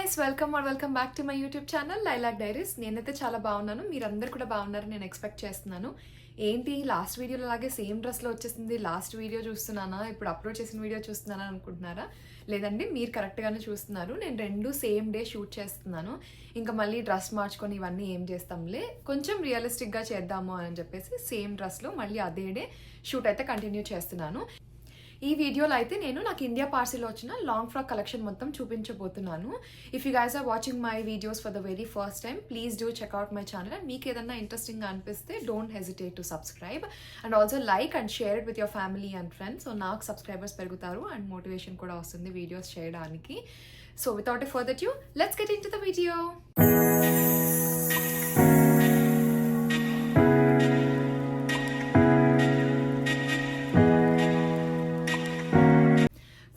Guys, welcome back to my YouTube channel lilac diaries. నేనైతే చాలా బాగున్నాను, మీరందరూ కూడా బాగున్నారని నేను ఎక్స్పెక్ట్ చేస్తున్నాను. ఏంటి లాస్ట్ వీడియోలో లాగే సేమ్ డ్రెస్లో వచ్చేసింది, లాస్ట్ వీడియో చూస్తున్నానా, ఇప్పుడు అప్లోడ్ చేసిన వీడియో చూస్తున్నానా అనుకుంటున్నారా? లేదండి, మీరు కరెక్ట్గానే చూస్తున్నారు. నేను రెండు సేమ్ డే షూట్ చేస్తున్నాను. ఇంకా మళ్ళీ డ్రెస్ మార్చుకొని ఇవన్నీ ఏం చేస్తాంలే, కొంచెం రియలిస్టిక్గా చేద్దాము అని చెప్పేసి సేమ్ డ్రెస్లో మళ్ళీ అదే డే షూట్ అయితే కంటిన్యూ చేస్తున్నాను. ఈ వీడియోలో అయితే నేను నాకు ఇండియా పార్సిల్లో వచ్చిన లాంగ్ ఫ్రాక్ కలెక్షన్ మొత్తం చూపించబోతున్నాను. If you guys are watching my videos for the very first time, please do check out my channel. And మీకు ఏదన్నా ఇంట్రెస్టింగ్గా అనిపిస్తే don't hesitate to subscribe and also like and share it with your family and friends. So నాకు subscribers పెరుగుతారు and motivation కూడా వస్తుంది videos చేయడానికి. So without a further due, let's get into the video.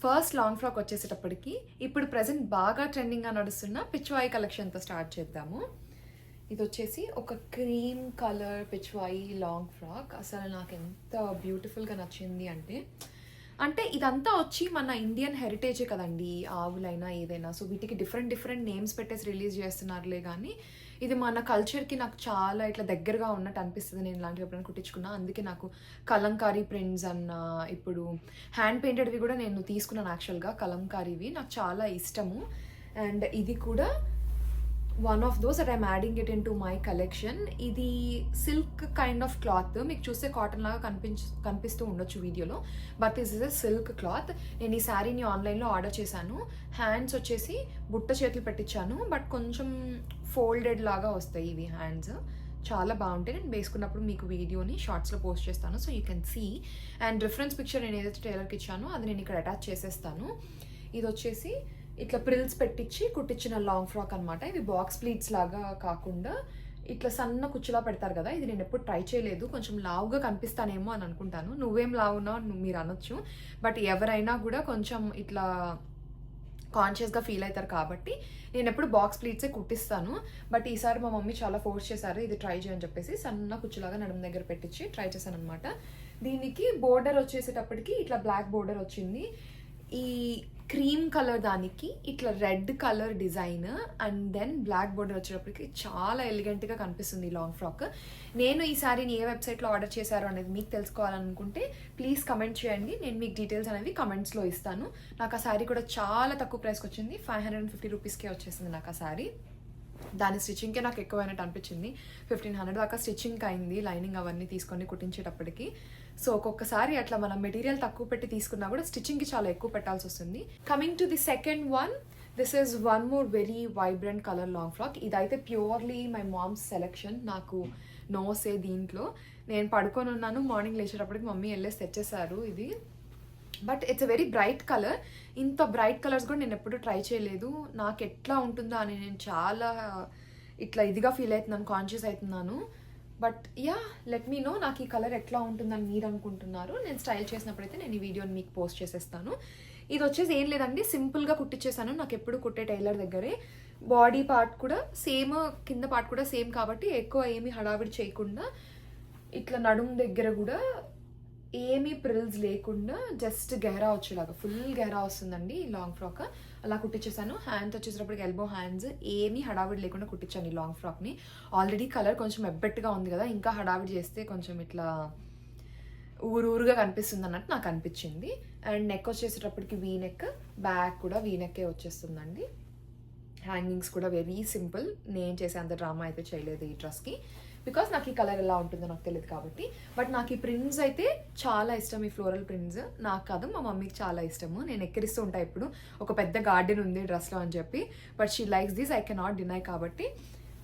First long frock వచ్చేసేటప్పటికి ఇప్పుడు present బాగా ట్రెండింగ్గా నడుస్తున్న Pichwai కలెక్షన్తో start చేద్దాము. ఇది వచ్చేసి ఒక cream colour Pichwai long frock. అసలు నాకు ఎంత బ్యూటిఫుల్గా నచ్చింది అంటే ఇదంతా వచ్చి మన ఇండియన్ హెరిటేజే కదండి, ఆవులైనా ఏదైనా. సో వీటికి డిఫరెంట్ నేమ్స్ పెట్టేసి రిలీజ్ చేస్తున్నారులే, కానీ ఇది మన కల్చర్కి నాకు చాలా ఇట్లా దగ్గరగా ఉన్నట్టు అనిపిస్తుంది. నేను ఇలాంటివి ఎప్పుడైనా కుట్టించుకున్నా, అందుకే నాకు కలంకారీ ప్రింట్స్ అన్న, ఇప్పుడు హ్యాండ్ పెయింటెడ్వి కూడా నేను తీసుకున్నాను. యాక్చువల్గా కలంకారీవి నాకు చాలా ఇష్టము. అండ్ ఇది కూడా one of those that I'm adding it in to my collection. ఇది సిల్క్ కైండ్ ఆఫ్ క్లాత్, మీకు చూస్తే కాటన్ లాగా కనిపిస్తూ ఉండొచ్చు వీడియోలో, but this is a silk cloth. నేను ఈ శారీని ఆన్లైన్లో ఆర్డర్ చేశాను. హ్యాండ్స్ వచ్చేసి బుట్ట చేతులు పెట్టించాను, బట్ కొంచెం ఫోల్డెడ్ లాగా వస్తాయి ఇవి హ్యాండ్స్. చాలా బాగుంటాయి. నేను వేసుకున్నప్పుడు మీకు వీడియోని షార్ట్స్లో పోస్ట్ చేస్తాను, so you can see. And reference picture నేను ఏదైతే టైలర్కి ఇచ్చానో అది నేను ఇక్కడ అటాచ్ చేసేస్తాను. ఇది వచ్చేసి ఇట్లా ప్రిల్స్ పెట్టించి కుట్టించిన లాంగ్ ఫ్రాక్ అనమాట. ఇవి బాక్స్ ప్లీట్స్ లాగా కాకుండా ఇట్లా సన్న కుచ్చులా పెడతారు కదా, ఇది నేను ఎప్పుడు ట్రై చేయలేదు. కొంచెం లావుగా కనిపిస్తానేమో అని అనుకుంటాను. నువ్వేం లావున్నావు మీరు అనొచ్చు, బట్ ఎవరైనా కూడా కొంచెం ఇట్లా కాన్షియస్గా ఫీల్ అవుతారు కాబట్టి నేను ఎప్పుడు బాక్స్ ప్లీట్సే కుట్టిస్తాను. బట్ ఈసారి మా మమ్మీ చాలా ఫోర్స్ చేశారు ఇది ట్రై చేయని చెప్పేసి, సన్న కుచ్చులాగా నడుము దగ్గర పెట్టించి ట్రై చేశాను అనమాట. దీనికి బోర్డర్ వచ్చేసేటప్పటికి ఇట్లా బ్లాక్ బోర్డర్ వచ్చింది. ఈ క్రీమ్ కలర్ దానికి ఇట్లా red colour design and then black border వచ్చేటప్పటికి చాలా ఎలిగెంట్గా కనిపిస్తుంది ఈ లాంగ్ ఫ్రాక్. నేను ఈ సారీని ఏ వెబ్సైట్లో ఆర్డర్ చేశారో అనేది మీకు తెలుసుకోవాలనుకుంటే ప్లీజ్ కమెంట్ చేయండి. నేను మీకు డీటెయిల్స్ అనేవి కమెంట్స్లో ఇస్తాను. నాకు ఆ శారీ కూడా చాలా తక్కువ ప్రైస్కి వచ్చింది, 550 రూపీస్కే వచ్చేసింది నాకు ఆ శారీ. దాని స్టిచ్చింగ్కే నాకు ఎక్కువైనట్టు అనిపించింది. 1500 దాకా స్టిచ్చింగ్ అయింది, లైనింగ్ అవన్నీ తీసుకొని కుట్టించేటప్పటికి. సో ఒక్కొక్కసారి అట్లా మనం మెటీరియల్ తక్కువ పెట్టి తీసుకున్నా కూడా స్టిచ్చింగ్కి చాలా ఎక్కువ పెట్టాల్సి వస్తుంది. Coming to the second one, this is one more very vibrant colour long frock. ఇదైతే ప్యూర్లీ మై మామ్స్ సెలెక్షన్, నాకు నోసే దీంట్లో. నేను పడుకొని ఉన్నాను, మార్నింగ్ లేచేటప్పటికి మమ్మీ వెళ్ళేసి తెచ్చేసారు ఇది. But it's a very bright colour. ఇంత బ్రైట్ కలర్స్ కూడా నేను ఎప్పుడు ట్రై చేయలేదు. నాకు ఎట్లా ఉంటుందో అని నేను చాలా ఇట్లా ఇదిగా ఫీల్ అవుతున్నాను, కాన్షియస్ అవుతున్నాను. But ya, let me know నాకు ఈ కలర్ ఎట్లా ఉంటుందని మీరు అనుకుంటున్నారు. నేను స్టైల్ చేసినప్పుడైతే నేను ఈ వీడియోని మీకు పోస్ట్ చేసేస్తాను. ఇది వచ్చేసి ఏం లేదండి, సింపుల్గా కుట్టించేసాను. నాకు ఎప్పుడు కుట్టే టైలర్ దగ్గరే. బాడీ పార్ట్ కూడా సేమ్, కింద పార్ట్ కూడా సేమ్ కాబట్టి ఎక్కువ ఏమీ హడావిడి చేయకుండా ఇట్లా నడుము దగ్గర కూడా ఏమీ ప్రిల్స్ లేకుండా జస్ట్ గెహరా వచ్చేలాగా ఫుల్ గెహరా వస్తుందండి ఈ లాంగ్ ఫ్రాక్. అలా కుట్టించేసాను. హ్యాండ్స్ వచ్చేటప్పటికి ఎల్బో హ్యాండ్స్, ఏమీ హడావిడి లేకుండా కుట్టించాను ఈ లాంగ్ ఫ్రాక్ని. ఆల్రెడీ కలర్ కొంచెం ఎబ్బెట్టుగా ఉంది కదా, ఇంకా హడావిడి చేస్తే కొంచెం ఇట్లా ఊరుగా కనిపిస్తుంది అన్నట్టు నాకు అనిపించింది. అండ్ నెక్ వచ్చేసేటప్పటికి వీ నెక్, బ్యాక్ కూడా వీ నెక్కే వచ్చేస్తుందండి. హ్యాంగింగ్స్ కూడా వెరీ సింపుల్. నేను చేసే అంత డ్రామా అయితే చేయలేదు ఈ డ్రెస్కి, బికాస్ నాకు ఈ కలర్ ఎలా ఉంటుందో నాకు తెలియదు కాబట్టి. బట్ నాకు ఈ ప్రింట్స్ అయితే చాలా ఇష్టం, ఈ ఫ్లోరల్ ప్రింట్స్. నాకు కాదు, మా మమ్మీకి చాలా ఇష్టము. నేను ఎక్కిరిస్తూ ఉంటాను ఇప్పుడు, ఒక పెద్ద గార్డెన్ ఉంది డ్రెస్లో అని చెప్పి. But she likes this, I cannot deny. కాబట్టి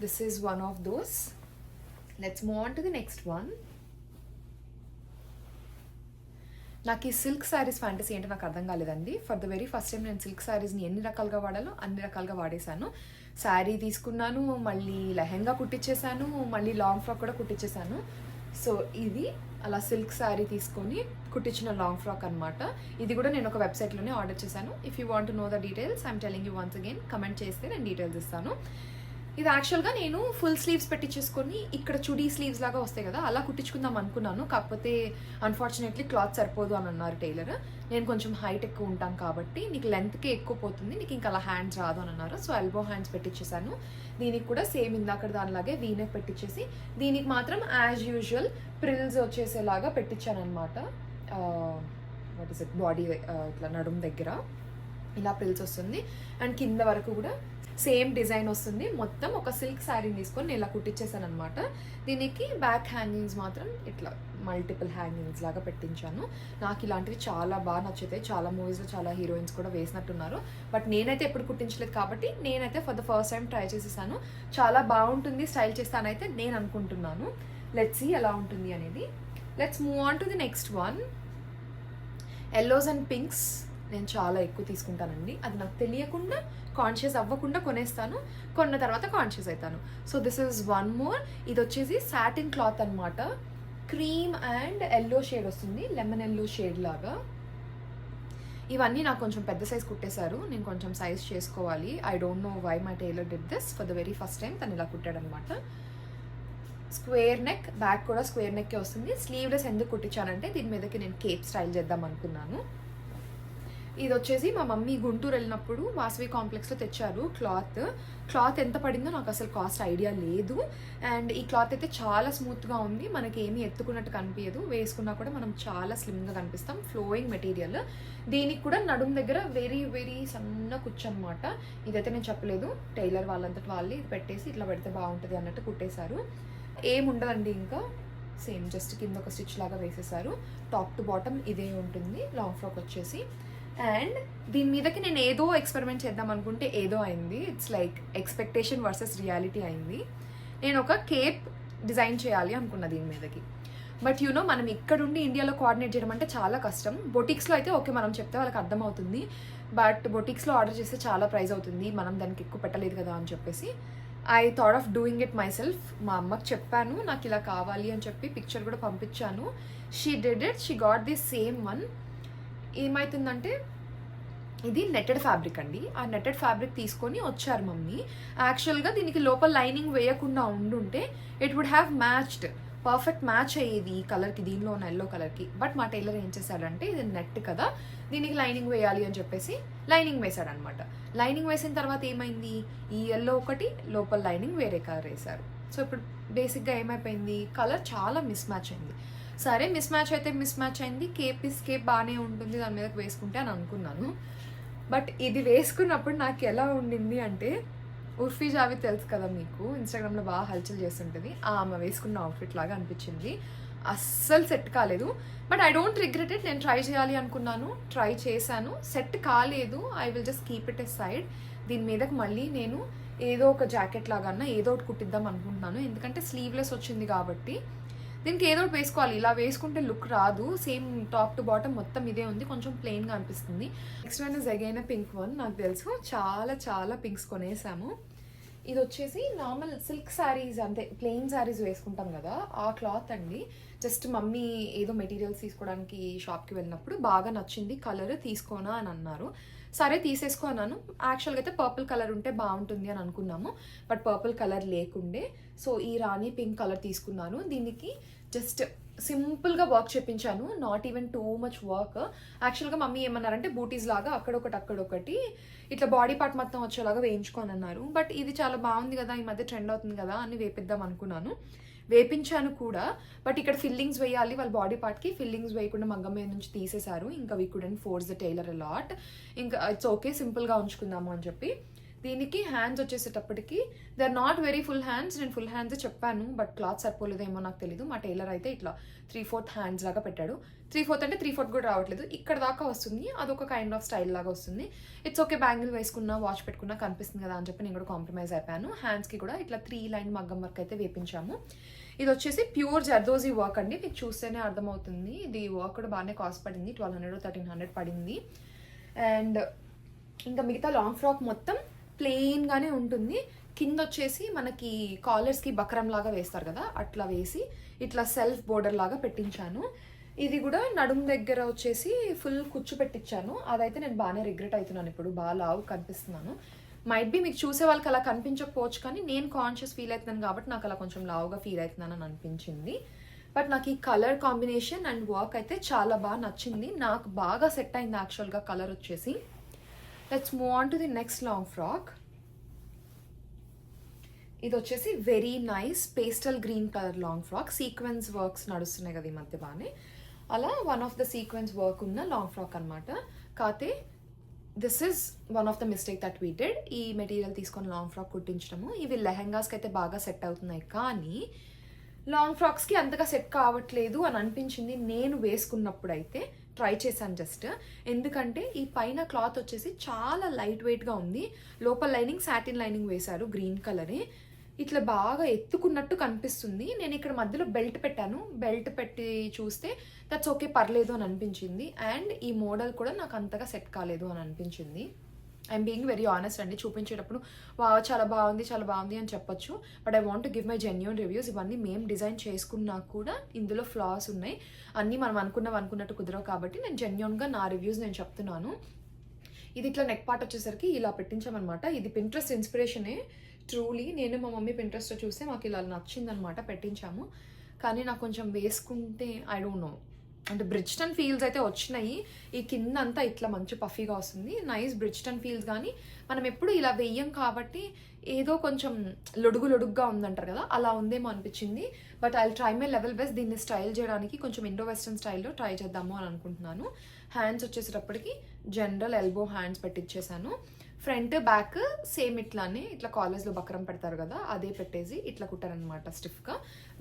this is one of those. Let's move on to the next one. నాకు ఈ సిల్క్ శారీస్ ఫ్యాంటసీ ఏంటో నాకు అర్థం కాలేదండి. For the very first time నేను సిల్క్ శారీస్ని ఎన్ని రకాలుగా వాడాలో అన్ని రకాలుగా వాడేశాను. శారీ తీసుకున్నాను, మళ్ళీ లెహెంగా కుట్టించేసాను, మళ్ళీ లాంగ్ ఫ్రాక్ కూడా కుట్టించేసాను. సో ఇది అలా సిల్క్ శారీ తీసుకొని కుట్టించిన లాంగ్ ఫ్రాక్ అనమాట. ఇది కూడా నేను ఒక వెబ్సైట్లోనే ఆర్డర్ చేశాను. If you want to know the details, I'm telling you once again. Comment చేస్తే నేను డీటెయిల్స్ ఇస్తాను. ఇది యాక్చువల్గా నేను ఫుల్ స్లీవ్స్ పెట్టించేసుకొని ఇక్కడ చుడీ స్లీవ్స్ లాగా వస్తాయి కదా, అలా కుట్టించుకుందాం అనుకున్నాను. కాకపోతే అన్ఫార్చునేట్లీ క్లాత్ సరిపోదు అని అన్నారు టైలర్. నేను కొంచెం హైట్ ఎక్కువ ఉంటాను కాబట్టి నీకు లెంత్కే ఎక్కువ పోతుంది, నీకు ఇంకా అలా హ్యాండ్స్ రాదు అని అన్నారు. సో ఎల్బో హ్యాండ్స్ పెట్టించేసాను. దీనికి కూడా సేమ్ ఇందాక దానిలాగే వీనెక్ పెట్టించేసి దీనికి మాత్రం యాజ్ యూజువల్ ప్రిల్స్ వచ్చేసేలాగా పెట్టించాను అనమాట. వాట్ ఇస్ ఇట్, బాడీ ఇట్లా నడుము దగ్గర ఇలా ప్రిల్స్ వస్తుంది. అండ్ కింద వరకు కూడా సేమ్ డిజైన్ వస్తుంది. మొత్తం ఒక సిల్క్ శారీని తీసుకొని నేను ఇలా కుట్టించేసాను అనమాట. దీనికి బ్యాక్ హ్యాంగింగ్స్ మాత్రం ఇట్లా మల్టిపుల్ హ్యాంగింగ్స్ లాగా పెట్టించాను. నాకు ఇలాంటివి చాలా బాగా నచ్చుతాయి. చాలా మూవీస్లో చాలా హీరోయిన్స్ కూడా వేసినట్టున్నారు. బట్ నేనైతే ఎప్పుడు కుట్టించలేదు కాబట్టి నేనైతే for the first time try చేసేసాను. చాలా బాగుంటుంది, స్టైల్ చేస్తానైతే నేను అనుకుంటున్నాను. లెట్స్ సీ ఎలా ఉంటుంది అనేది. Let's move on to the next one. Yellows and pinks నేను చాలా ఎక్కువ తీసుకుంటానండి. అది నాకు తెలియకుండా, కాన్షియస్ అవ్వకుండా కొనేస్తాను. కొన్న తర్వాత కాన్షియస్ అవుతాను. So this is one more. ఇది వచ్చేసి సాటిన్ క్లాత్ అనమాట. క్రీమ్ అండ్ ఎల్లో షేడ్ వస్తుంది, లెమన్ ఎల్లో షేడ్ లాగా. ఇవన్నీ నాకు కొంచెం పెద్ద సైజ్ కుట్టేశారు. నేను కొంచెం సైజ్ చేసుకోవాలి. I don't know why my tailor did this for the very first time. తను ఇలా కుట్టాడనమాట. స్క్వేర్ నెక్, బ్యాక్ కూడా స్క్వేర్ నెక్కే వస్తుంది. స్లీవ్లెస్ ఎందుకు కుట్టించానంటే దీని మీదకి నేను కేప్ స్టైల్ చేద్దాం అనుకున్నాను. ఇది వచ్చేసి మా మమ్మీ గుంటూరు వెళ్ళినప్పుడు వాసవి కాంప్లెక్స్లో తెచ్చారు క్లాత్ ఎంత పడిందో నాకు అసలు కాస్ట్ ఐడియా లేదు. అండ్ ఈ క్లాత్ అయితే చాలా స్మూత్గా ఉంది, మనకి ఏమీ ఎత్తుకున్నట్టు కనిపించదు. వేసుకున్నా కూడా మనం చాలా స్లిమ్గా కనిపిస్తాం. Flowing material. దీనికి కూడా నడుము దగ్గర వెరీ వెరీ సన్న కుచ్చు అనమాట. ఇదైతే నేను చెప్పలేదు, టైలర్ వాళ్ళంతటి వాళ్ళే ఇది పెట్టేసి ఇట్లా పెడితే బాగుంటుంది అన్నట్టు కుట్టేశారు. ఏముండదండి, ఇంకా సేమ్ జస్ట్ కింద ఒక స్టిచ్ లాగా వేసేసారు. టాప్ టు బాటమ్ ఇదే ఉంటుంది. లాంగ్ ఫ్రాక్ వచ్చేసి. అండ్ దీని మీదకి నేను ఏదో ఎక్స్పెరిమెంట్ చేద్దాం అనుకుంటే ఏదో అయింది. It's like expectation versus reality అయింది. నేను ఒక కేప్ డిజైన్ చేయాలి అనుకున్నా దీని మీదకి. బట్ యూనో మనం ఇక్కడుండి ఇండియాలో కోఆర్డినేట్ చేయడం అంటే చాలా కష్టం. బొటిక్స్లో అయితే ఓకే, మనం చెప్తే వాళ్ళకి అర్థమవుతుంది. బట్ బొటిక్స్లో ఆర్డర్ చేస్తే చాలా ప్రైస్ అవుతుంది, మనం దానికి ఎక్కువ పెట్టలేదు కదా అని చెప్పేసి I thought of doing it my self. మా అమ్మకి చెప్పాను నాకు ఇలా కావాలి అని చెప్పి, పిక్చర్ కూడా పంపించాను. She did it, she got the same one. ఏమవుతుందంటే ఇది నెట్టెడ్ ఫ్యాబ్రిక్ అండి. ఆ నెట్టెడ్ ఫ్యాబ్రిక్ తీసుకొని వచ్చారు మమ్మీ. యాక్చువల్గా దీనికి లోపల లైనింగ్ వేయకుండా ఉండుంటే it would have matched, perfect match అయ్యేది ఈ కలర్కి, దీనిలో ఉన్న ఎల్లో కలర్కి. బట్ మా టైలర్ ఏం చేశాడంటే ఇది నెట్ కదా, దీనికి లైనింగ్ వేయాలి అని చెప్పేసి లైనింగ్ వేశాడనమాట. లైనింగ్ వేసిన తర్వాత ఏమైంది, ఈ ఎల్లో ఒకటి, లోపల లైనింగ్ వేరే కలర్ వేశారు. సో ఇప్పుడు బేసిక్గా ఏమైపోయింది, కలర్ చాలా మిస్ మ్యాచ్ అయింది. సరే మిస్ మ్యాచ్ అయితే మిస్ మ్యాచ్ అయింది, కేప్ బాగానే ఉంటుంది దాని మీదకి వేసుకుంటే అని అనుకున్నాను. బట్ ఇది వేసుకున్నప్పుడు నాకు ఎలా ఉండింది అంటే, ఉర్ఫీ జావేద్ తెలుసు కదా మీకు, ఇన్స్టాగ్రామ్లో బాగా హల్చల్ చేస్తుంటుంది, ఆమె వేసుకున్న అవుట్ఫిట్ లాగా అనిపించింది. అస్సలు సెట్ కాలేదు. But I don't regret it. నేను ట్రై చేయాలి అనుకున్నాను, ట్రై చేశాను, సెట్ కాలేదు. I will just keep it a side. దీని మీదకి మళ్ళీ నేను ఏదో ఒక జాకెట్ లాగా ఏదో ఒకటి కుట్టిద్దాం అనుకుంటున్నాను. ఎందుకంటే స్లీవ్లెస్ వచ్చింది కాబట్టి దీనికి ఏదో ఒకటి వేసుకోవాలి. ఇలా వేసుకుంటే లుక్ రాదు. సేమ్ టాప్ టు బాటమ్ మొత్తం ఇదే ఉంది, కొంచెం ప్లెయిన్గా అనిపిస్తుంది. Next one is again pink one. నాకు తెలుసు చాలా పింక్స్ కొనేసాము. ఇది వచ్చేసి నార్మల్ సిల్క్ శారీస్, అంటే ప్లెయిన్ శారీస్ వేసుకుంటాం కదా ఆ క్లాత్ అండి. జస్ట్ మమ్మీ ఏదో మెటీరియల్స్ తీసుకోవడానికి షాప్కి వెళ్ళినప్పుడు బాగా నచ్చింది కలర్, తీసుకోనా అని అన్నారు. సరే తీసేసుకో అన్నాను. యాక్చువల్గా అయితే పర్పుల్ కలర్ ఉంటే బాగుంటుంది అని అనుకున్నాము, బట్ పర్పుల్ కలర్ లేకుండే. సో ఈ రాణి పింక్ కలర్ తీసుకున్నాను. దీనికి జస్ట్ సింపుల్గా వర్క్ చెప్పించాను, not even too much work. యాక్చువల్గా మమ్మీ ఏమన్నారంటే బూటీస్ లాగా అక్కడొకటి ఇట్లా బాడీ పార్ట్ మొత్తం వచ్చేలాగా వేయించుకొని అన్నారు. బట్ ఇది చాలా బాగుంది కదా, ఈ మధ్య ట్రెండ్ అవుతుంది కదా అని వేపిద్దాం అనుకున్నాను, వేపించాను కూడా. బట్ ఇక్కడ ఫిల్లింగ్స్ వేయాలి, వాళ్ళ బాడీ పార్ట్కి ఫిల్లింగ్స్ వేయకుండా మగ్గం మీద నుంచి తీసేశారు. ఇంకా we couldn't force the tailor a lot. ఇంకా ఇట్స్ ఓకే, సింపుల్గా ఉంచుకుందాము అని చెప్పి. దీనికి హ్యాండ్స్ వచ్చేసేటప్పటికి they are not very full hands. నేను ఫుల్ హ్యాండ్స్ చెప్పాను, బట్ క్లాత్ సరిపోలేదేమో నాకు తెలీదు. మా టైలర్ అయితే ఇట్లా 3/4 హ్యాండ్స్ లాగా పెట్టాడు. 3/4 అంటే 3/4 కూడా రావట్లేదు, ఇక్కడ దాకా వస్తుంది. అదొక కైండ్ ఆఫ్ స్టైల్ లాగా వస్తుంది. ఇట్స్ ఓకే, బ్యాంగిల్ వేసుకున్నా వాచ్ పెట్టుకున్నా కనిపిస్తుంది కదా అని చెప్పి నేను కూడా కాంప్రమైజ్ అయిపోయాను. హ్యాండ్స్కి కూడా ఇట్లా 3 లైన్ మగ్గం వర్క్ అయితే వేపించాము. ఇది వచ్చేసి ప్యూర్ జర్దోజీ వర్క్ అండి, మీకు చూస్తేనే అర్థమవుతుంది. ఇది వర్క్ కూడా బాగానే కాస్ట్ పడింది, 1200 1300 పడింది. అండ్ ఇంకా మిగతా లాంగ్ ఫ్రాక్ మొత్తం ప్లెయిన్గానే ఉంటుంది. కింద వచ్చేసి మనకి కాలర్స్కి బక్రం లాగా వేస్తారు కదా, అట్లా వేసి ఇట్లా సెల్ఫ్ బోర్డర్ లాగా పెట్టించాను. ఇది కూడా నడుము దగ్గర వచ్చేసి ఫుల్ కుచ్చు పెట్టించాను. అదైతే నేను బాగానే రిగ్రెట్ అవుతున్నాను, ఇప్పుడు బాగా లావు కనిపిస్తున్నాను. మైట్ బి మీకు చూసే వాళ్ళకి అలా కనిపించకపోవచ్చు, కానీ నేను కాన్షియస్ ఫీల్ అవుతున్నాను కాబట్టి నాకు అలా కొంచెం లావుగా ఫీల్ అవుతున్నాను అని అనిపించింది. బట్ నాకు ఈ కలర్ కాంబినేషన్ అండ్ వర్క్ అయితే చాలా బాగా నచ్చింది. నాకు బాగా సెట్ అయింది యాక్చువల్గా కలర్ వచ్చేసి. Let's move on to the next long frock. ఇది వచ్చేసి very nice pastel green colour long frock. Sequence works నడుస్తున్నాయి కదా ఈ మధ్య బాగానే, అలా one of the sequence work ఉన్న లాంగ్ ఫ్రాక్ అనమాట. కాకపోతే this is one of the mistake that we did. ఈ మెటీరియల్ తీసుకొని లాంగ్ ఫ్రాక్ కుట్టించడము. ఇవి లెహెంగాస్కి అయితే బాగా సెట్ అవుతున్నాయి, కానీ లాంగ్ ఫ్రాక్స్కి అంతగా సెట్ కావట్లేదు అని అనిపించింది నేను వేసుకున్నప్పుడు. అయితే ట్రై చేశాను జస్ట్, ఎందుకంటే ఈ పైన క్లాత్ వచ్చేసి చాలా లైట్ వెయిట్గా ఉంది. లోపల లైనింగ్ సాటిన్ లైనింగ్ వేశారు గ్రీన్ కలరే. ఇట్లా బాగా ఎత్తుకున్నట్టు కనిపిస్తుంది. నేను ఇక్కడ మధ్యలో బెల్ట్ పెట్టాను, బెల్ట్ పెట్టి చూస్తే దట్స్ ఓకే, పర్లేదు అని అనిపించింది. అండ్ ఈ మోడల్ కూడా నాకు అంతగా సెట్ కాలేదు అని అనిపించింది. ఐఎమ్ బీయింగ్ వెరీ ఆనెస్ట్ అండి. చూపించేటప్పుడు చాలా బాగుంది అని చెప్పొచ్చు, but I want to give my genuine reviews. ఇవన్నీ మేము డిజైన్ చేసుకున్నా కూడా ఇందులో ఫ్లాస్ ఉన్నాయి. అన్నీ మనం అనుకున్నట్టు కుదరవు కాబట్టి నేను జెన్యూన్గా నా రివ్యూస్ నేను చెప్తున్నాను. ఇది ఇట్లా నెక్ పార్ట్ వచ్చేసరికి ఇలా పెట్టించామన్నమాట. ఇది పింట్రెస్ట్ ఇన్స్పిరేషనే ట్రూలీ. నేను మా మమ్మీ పింట్రెస్ట్లో చూస్తే మాకు ఇలా నచ్చిందనమాట, పెట్టించాము. కానీ నాకు కొంచెం వేసుకుంటే ఐ డోంట్ నో, అంటే బ్రిడ్జ్టన్ ఫీల్స్ అయితే వచ్చినాయి. ఈ కింద అంతా ఇట్లా మంచి పఫీగా వస్తుంది, నైస్ బ్రిడ్జ్టన్ ఫీల్స్. కానీ మనం ఎప్పుడు ఇలా వెయ్యం కాబట్టి ఏదో కొంచెం లొడుగుగా ఉందంటారు కదా, అలా ఉందేమో అనిపించింది. But I try my level best దీన్ని స్టైల్ చేయడానికి. కొంచెం ఇండో వెస్టర్న్ స్టైల్లో ట్రై చేద్దాము అని అనుకుంటున్నాను. హ్యాండ్స్ వచ్చేసేటప్పటికి జనరల్ ఎల్బో హ్యాండ్స్ పెట్టించేసాను. ఫ్రంట్ బ్యాక్ సేమ్ ఇట్లానే, ఇట్లా కాలేజ్లో బక్రం పెడతారు కదా, అదే పెట్టేసి ఇట్లా కుట్టారనమాట స్టిఫ్గా.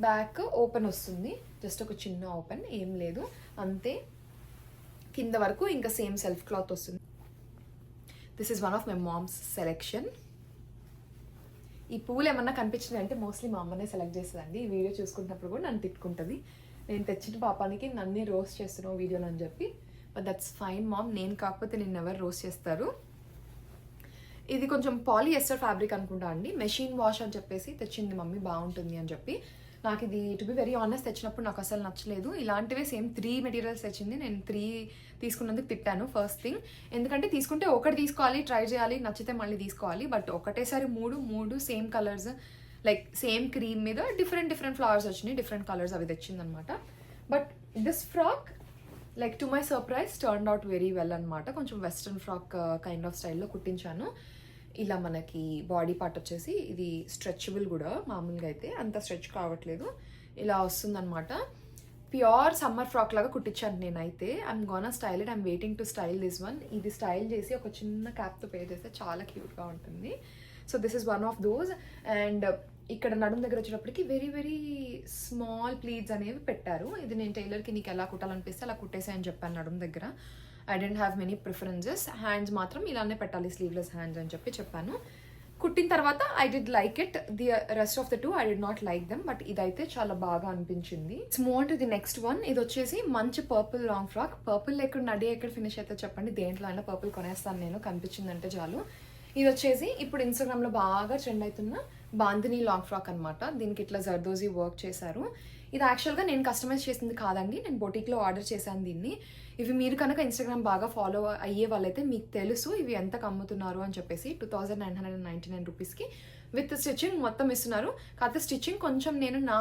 బ్యాక్ ఓపెన్ వస్తుంది, జస్ట్ ఒక చిన్న ఓపెన్, ఏం లేదు అంతే. కింద వరకు ఇంకా సేమ్ సెల్ఫ్ క్లాత్ వస్తుంది. This is one of my mom's selection. ఈ పూలు ఏమన్నా కనిపించినాయి అంటే మోస్ట్లీ మా అమ్మనే సెలెక్ట్ చేస్తుందండి. ఈ వీడియో చూసుకుంటున్నప్పుడు కూడా నన్ను తిట్టుకుంటుంది, నేను తెచ్చిన పాపానికి నన్నే రోస్ట్ చేస్తున్నావు వీడియోలో అని చెప్పి. బట్ దట్స్ ఫైన్ మామ్, నేను కాకపోతే నేను ఎవరు రోస్ట్ చేస్తారు. ఇది కొంచెం పాలిఎస్టర్ ఫ్యాబ్రిక్ అనుకుంటా అండి, మెషిన్ వాష్ అని చెప్పేసి తెచ్చింది మమ్మీ, బాగుంటుంది అని చెప్పి. నాకు ఇది టు బి వెరీ ఆనెస్ట్ తెచ్చినప్పుడు నాకు అసలు నచ్చలేదు. ఇలాంటివే సేమ్ 3 మెటీరియల్స్ తెచ్చింది, నేను 3 తీసుకున్నందుకు తిట్టాను ఫస్ట్ థింగ్. ఎందుకంటే తీసుకుంటే ఒకటి తీసుకోవాలి, ట్రై చేయాలి, నచ్చితే మళ్ళీ తీసుకోవాలి. బట్ ఒకటేసారి మూడు same colours, like same cream మీద డిఫరెంట్ ఫ్లవర్స్ వచ్చినాయి, డిఫరెంట్ కలర్స్ అవి తెచ్చిందనమాట. But this frock like to my surprise turned out very well అనమాట. కొంచెం వెస్ట్రన్ ఫ్రాక్ కైండ్ ఆఫ్ స్టైల్లో కుట్టించాను. ఇలా మనకి బాడీ పార్ట్ వచ్చేసి ఇది స్ట్రెచబుల్ కూడా, మామూలుగా అయితే అంత స్ట్రెచ్ కావట్లేదు, ఇలా వస్తుందన్నమాట. ప్యూర్ సమ్మర్ ఫ్రాక్ లాగా కుట్టించాను నేనైతే. I'm gonna style it, I'm waiting to style this one. ఇది స్టైల్ చేసి ఒక చిన్న క్యాప్తో పే చేస్తే చాలా క్యూట్గా ఉంటుంది. So this is one of those. And ఇక్కడ నడుము దగ్గర వచ్చేటప్పటికి వెరీ స్మాల్ ప్లీట్స్ అనేవి పెట్టారు. ఇది నేను టైలర్కి నీకు ఎలా కుట్టాలనిపిస్తే అలా కుట్టేసాయని చెప్పాను నడుము దగ్గర. I don't have many preferences. Hands మాత్రం ఇలానే పెట్టాలి, స్లీవ్లెస్ హ్యాండ్స్ అని చెప్పాను. కుట్టిన తర్వాత I did like it. The rest of the 2 I did not like them, but ఇదైతే చాలా బాగా అనిపించింది. It's move on to the next one. ఇది వచ్చేసి మంచి పర్పుల్ లాంగ్ ఫ్రాక్. పర్పుల్ ఎక్కడ ఫినిష్ అయితే చెప్పండి, దేంట్లో అయినా పర్పుల్ కొనేస్తాను నేను, కనిపించిందంటే చాలు. ఇది వచ్చేసి ఇప్పుడు ఇన్స్టాగ్రామ్లో బాగా ట్రెండ్ అవుతున్న బాందినీ లాంగ్ ఫ్రాక్ అనమాట. దీనికి ఇట్లా జర్దోజీ వర్క్ చేశారు. ఇది యాక్చువల్గా నేను కస్టమైజ్ చేసింది కాదండి, నేను బొటిక్లో ఆర్డర్ చేశాను దీన్ని. ఇవి మీరు కనుక ఇన్స్టాగ్రామ్ బాగా ఫాలో అయ్యే వాళ్ళైతే మీకు తెలుసు ఇవి ఎంతకు అమ్ముతున్నారు అని చెప్పేసి. 2999 రూపీస్కి విత్ స్టిచ్చింగ్ మొత్తం ఇస్తున్నారు. కాకపోతే స్టిచ్చింగ్ కొంచెం నేను నా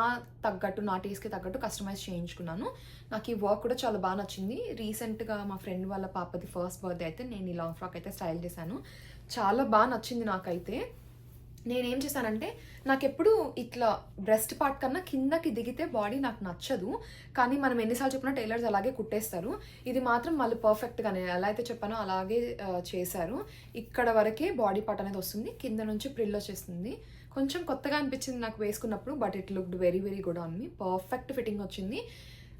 టేస్ట్కి తగ్గట్టు కస్టమైజ్ చేయించుకున్నాను. నాకు ఈ వర్క్ కూడా చాలా బాగా నచ్చింది. రీసెంట్గా మా ఫ్రెండ్ వాళ్ళ పాపది ఫస్ట్ బర్త్డే అయితే నేను ఈ లాంగ్ ఫ్రాక్ అయితే స్టైల్ చేశాను, చాలా బాగా నచ్చింది నాకైతే. నేనేం చేశానంటే, నాకు ఎప్పుడు ఇట్లా బ్రెస్ట్ పార్ట్ కన్నా కిందకి దిగితే బాడీ నాకు నచ్చదు, కానీ మనం ఎన్నిసార్లు చెప్పినా టైలర్స్ అలాగే కుట్టేస్తారు. ఇది మాత్రం వాళ్ళు పర్ఫెక్ట్గా నేను ఎలా అయితే చెప్పానో అలాగే చేశారు. ఇక్కడ వరకే బాడీ పార్ట్ అనేది వస్తుంది, కింద నుంచి ప్రిల్ వచ్చేస్తుంది. కొంచెం కొత్తగా అనిపించింది నాకు వేసుకున్నప్పుడు, but it looked very good on me. Perfect fitting వచ్చింది.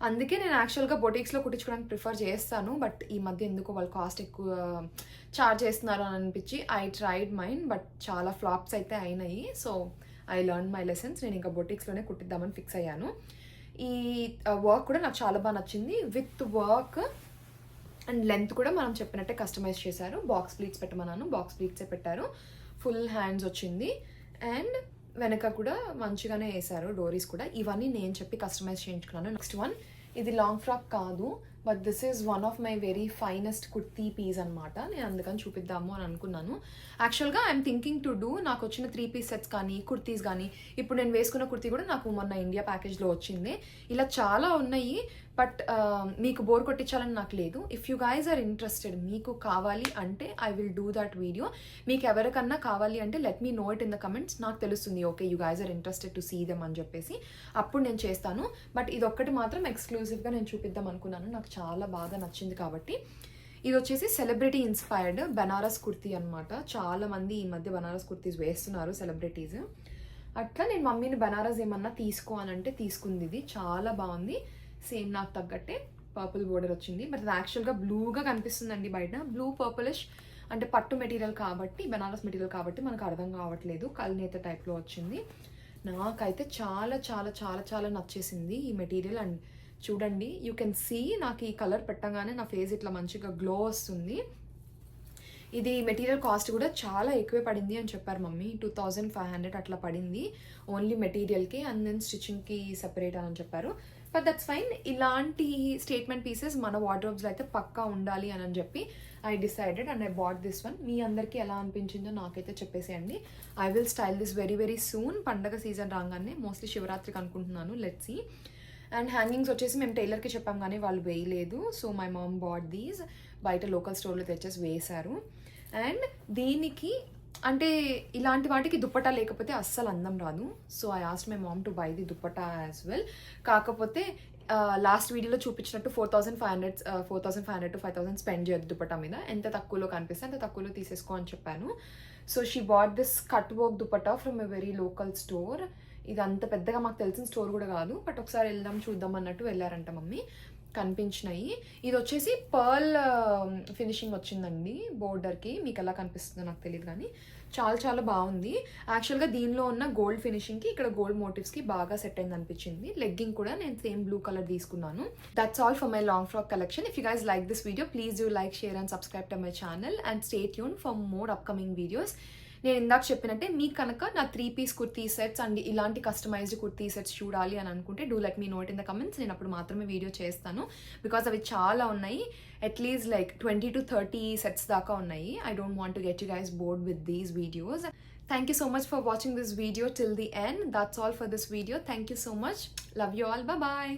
అందుకే నేను యాక్చువల్గా బొటిక్స్లో కుట్టించుకోవడానికి ప్రిఫర్ చేస్తాను, బట్ ఈ మధ్య ఎందుకో వాళ్ళు కాస్ట్ ఎక్కువ చార్జ్ చేస్తున్నారు అని అనిపించి ఐ ట్రైడ్ మైన్, బట్ చాలా ఫ్లాప్స్ అయితే అయినాయి. So I learn my lessons. నేను ఇంకా బొటిక్స్లోనే కుట్టిద్దామని ఫిక్స్ అయ్యాను. ఈ వర్క్ కూడా నాకు చాలా బాగా నచ్చింది. విత్ వర్క్ అండ్ లెంత్ కూడా మనం చెప్పినట్టే కస్టమైజ్ చేశారు. బాక్స్ ప్లీట్స్ పెట్టమన్నాను, బాక్స్ ప్లీట్సే పెట్టారు. ఫుల్ హ్యాండ్స్ వచ్చింది అండ్ వెనక కూడా మంచిగానే వేశారు, డోరీస్ కూడా. ఇవన్నీ నేను చెప్పి కస్టమైజ్ చేయించుకున్నాను. నెక్స్ట్ వన్, ఇది లాంగ్ ఫ్రాక్ కాదు, but this is one of my very finest kurti piece అనమాట. నేను అందుకని చూపిద్దాము అని అనుకున్నాను. యాక్చువల్గా ఐఎమ్ థింకింగ్ టు డూ నాకు వచ్చిన 3 పీస్ సెట్స్ కానీ కుర్తీస్ కానీ, ఇప్పుడు నేను వేసుకున్న కుర్తీ కూడా నాకు మొన్న ఇండియా ప్యాకేజ్లో వచ్చింది. ఇలా చాలా ఉన్నాయి, బట్ మీకు బోర్ కొట్టించాలని నాకు లేదు. If you guys are interested, మీకు కావాలి అంటే I will do that video. మీకు ఎవరికన్నా కావాలి అంటే let me know it in the comments. నాకు తెలుస్తుంది okay you guys are interested to see them అని చెప్పేసి, అప్పుడు నేను చేస్తాను. బట్ ఇది ఒక్కటి మాత్రం ఎక్స్క్లూజివ్గా నేను చూపిద్దాం అనుకున్నాను, నాకు చాలా బాగా నచ్చింది కాబట్టి. ఇది వచ్చేసి సెలబ్రిటీ ఇన్స్పైర్డ్ బెనారస్ కుర్తీ అనమాట. చాలా మంది ఈ మధ్య బెనారస్ కుర్తీస్ వేస్తున్నారు సెలబ్రిటీస్. అట్లా నేను మమ్మీని బెనారస్ ఏమన్నా తీసుకో అని అంటే తీసుకుంది. ఇది చాలా బాగుంది, సేమ్ నాకు తగ్గట్టే పర్పుల్ బోర్డర్ వచ్చింది. బట్ అది యాక్చువల్గా బ్లూగా కనిపిస్తుందండి బయట. బ్లూ పర్పులిష్ అంటే పట్టు మెటీరియల్ కాబట్టి, బెనారస్ మెటీరియల్ కాబట్టి మనకు అర్థం కావట్లేదు. కల్నేత టైప్లో వచ్చింది. నాకైతే చాలా చాలా చాలా చాలా నచ్చేసింది ఈ మెటీరియల్. అండ్ చూడండి, యూ కెన్ సీ నాకు ఈ కలర్ పెట్టగానే నా ఫేస్ ఇట్లా మంచిగా గ్లో వస్తుంది. ఇది మెటీరియల్ కాస్ట్ కూడా చాలా ఎక్కువే పడింది అని చెప్పారు మమ్మీ. 2500 అట్లా పడింది ఓన్లీ మెటీరియల్కి, అండ్ దెన్ స్టిచ్చింగ్కి సెపరేట్ అని చెప్పారు. But that's fine. ఇలాంటి స్టేట్మెంట్ పీసెస్ మన వార్డ్రోబ్స్లో అయితే పక్కా ఉండాలి అని చెప్పి I decided and I bought this one. మీ అందరికీ ఎలా అనిపించిందో నాకైతే చెప్పేసేయండి. I will style this very very soon. పండగ సీజన్ రాగానే, మోస్ట్లీ శివరాత్రికి అనుకుంటున్నాను, లెట్స్ సీ. అండ్ హ్యాంగింగ్స్ వచ్చేసి మేము టైలర్కి చెప్పాం కానీ వాళ్ళు వేయలేదు. So my mom bought these, బయట లోకల్ స్టోర్లో తెచ్చేసి వేశారు. అండ్ దీనికి అంటే ఇలాంటి వాటికి దుప్పటా లేకపోతే అస్సలు అందం రాదు. So I asked my mom to buy the dupatta as well. కాకపోతే లాస్ట్ వీడియోలో చూపించినట్టు 4500 to 5000 స్పెండ్ చేయొద్దు దుప్పటా మీద. ఎంత తక్కువలో కనిపిస్తే అంత తక్కువలో తీసేసుకో అని చెప్పాను. So she bought this cut work dupatta from a very local store. ఇది అంత పెద్దగా మాకు తెలిసిన స్టోర్ కూడా కాదు, బట్ ఒకసారి వెళ్దాం చూద్దాం అన్నట్టు వెళ్ళారంట మమ్మీ. కనిపించినాయి. ఇది వచ్చేసి పర్ల్ ఫినిషింగ్ వచ్చిందండి బోర్డర్కి. మీకు ఎలా కనిపిస్తుందో నాకు తెలియదు కానీ చాలా చాలా బాగుంది. యాక్చువల్గా దీనిలో ఉన్న గోల్డ్ ఫినిషింగ్కి ఇక్కడ గోల్డ్ మోటివ్స్కి బాగా సెట్ అయింది అనిపించింది. లెగ్గింగ్ కూడా నేను సేమ్ బ్లూ కలర్ తీసుకున్నాను. That's all for my long frock collection. If you guys like this video, please do like, share and subscribe to my channel and stay tune for more upcoming videos. నేను ఇందాక చెప్పినట్టే మీకు కనుక నా 3 piece kurti sets and ఇలాంటి customized kurti sets చూడాలి అని అనుకుంటే do let me note in the comments. నేను అప్పుడు మాత్రమే వీడియో చేస్తాను, బికాస్ అవి చాలా ఉన్నాయి. అట్లీస్ట్ లైక్ 20 to 30 సెట్స్ దాకా ఉన్నాయి. I don't want to get you guys board with these videos. Thank you so much for watching this video till the end. That's all for this video. Thank you so much. Love you all. Bye bye.